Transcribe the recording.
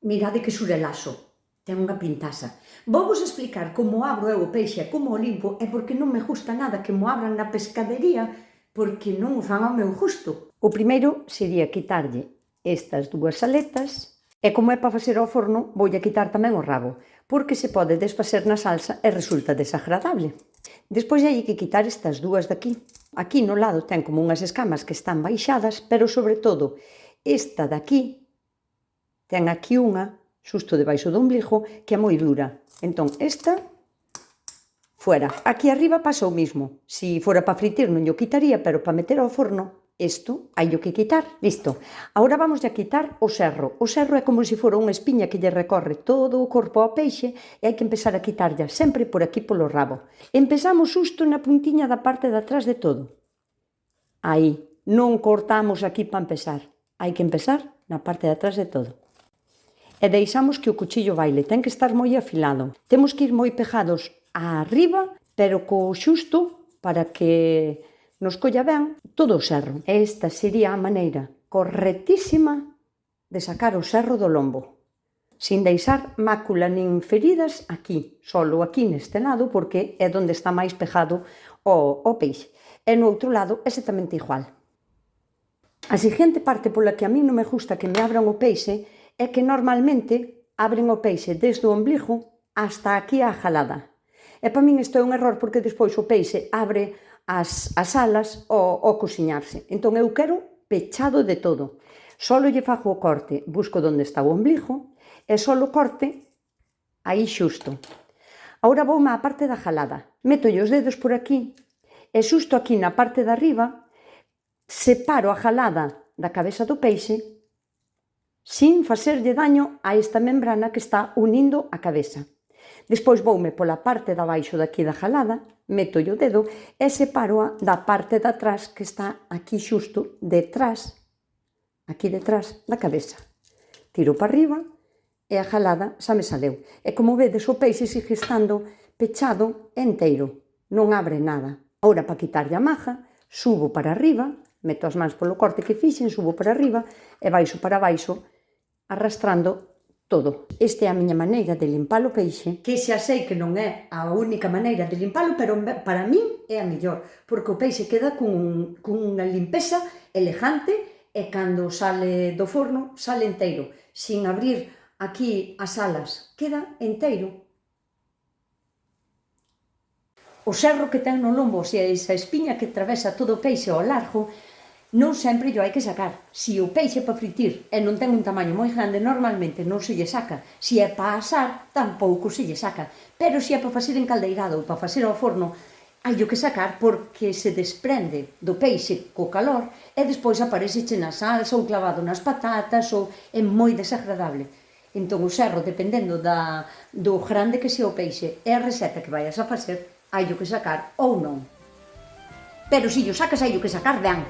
Mirade que xurelaxo, ten unha pintaza. Vou-vos explicar como abro eu o peixe e como o limpo e porque non me gusta nada que mo abran na pescadería porque non o fan ao meu gusto. O primeiro sería quitarlle estas dúas aletas e como é para facer ao forno voulle quitar tamén o rabo porque se pode desfacer na salsa e resulta desagradable. Despois hai que quitar estas dúas de aquí. Aquí no lado ten como unhas escamas que están baixadas, pero sobre todo esta de aquí ten aquí unha, xusto debaixo do ombligo, que é moi dura. Entón, esta, fuera. Aquí arriba pasa o mismo. Si fora para fritir non o quitaría, pero para meter ao forno, isto hai que quitar. Listo. Agora vamos a quitar o serro. O serro é como se fora unha espiña que lle recorre todo o corpo ao peixe e hai que empezar a quitarlla sempre por aquí polo rabo. Empezamos xusto na puntiña da parte de atrás de todo. Aí. Non cortamos aquí para empezar. Hai que empezar na parte de atrás de todo. E deixamos que o cuchillo baile, ten que estar moi afilado. Temos que ir moi pegados a arriba, pero co xusto para que nos colla ben todo o serro. Esta sería a maneira correctísima de sacar o serro do lombo, sin deixar mácula nin feridas aquí, solo aquí neste lado, porque é onde está máis pegado o peixe. E no outro lado, exactamente igual. A seguinte parte pola que a mí non me gusta que me abran o peixe é que normalmente abren o peixe desde o ombligo hasta aquí a jalada. E para min isto é un error porque despois o peixe abre as alas ao cociñarse. Entón eu quero pechado de todo. Solo lle fago o corte, busco onde está o ombligo e solo corte aí xusto. Agora voume á parte da jalada. Metolle os dedos por aquí e xusto aquí na parte de arriba separo a jalada da cabeza do peixe sin facerlle daño a esta membrana que está unindo a cabeza. Despois voume pola parte de abaixo daqui da jalada, metolle o dedo e separo-a da parte de atrás que está aquí xusto detrás, aquí detrás da cabeza. Tiro para arriba e a jalada xa me saleu. E como vedes o peixe sigue estando pechado enteiro, non abre nada. Agora para quitarlle a maja, subo para arriba, meto as mans polo corte que fixen, subo para arriba e baixo para baixo arrastrando todo. Esta é a miña maneira de limpar o peixe, que xa sei que non é a única maneira de limpalo, pero para min é a mellor, porque o peixe queda cunha limpeza elegante e cando sale do forno, sale enteiro, sin abrir aquí as alas, queda enteiro. O serro que ten no lombo, se esa espiña que atravesa todo o peixe ao largo, non sempre o hai que sacar. Se o peixe é para fritir e non ten un tamaño moi grande, normalmente non se lle saca. Se é para asar, tampouco se lle saca. Pero se é para facer encaldeirado ou para facer ao forno, hai que sacar porque se desprende do peixe co calor e despois apareceche na salsa ou clavado nas patatas ou é moi desagradable. Entón o serro, dependendo do grande que sea o peixe e a receta que vayas a facer, hai que sacar ou non. Pero se o sacas, hai que sacar ben.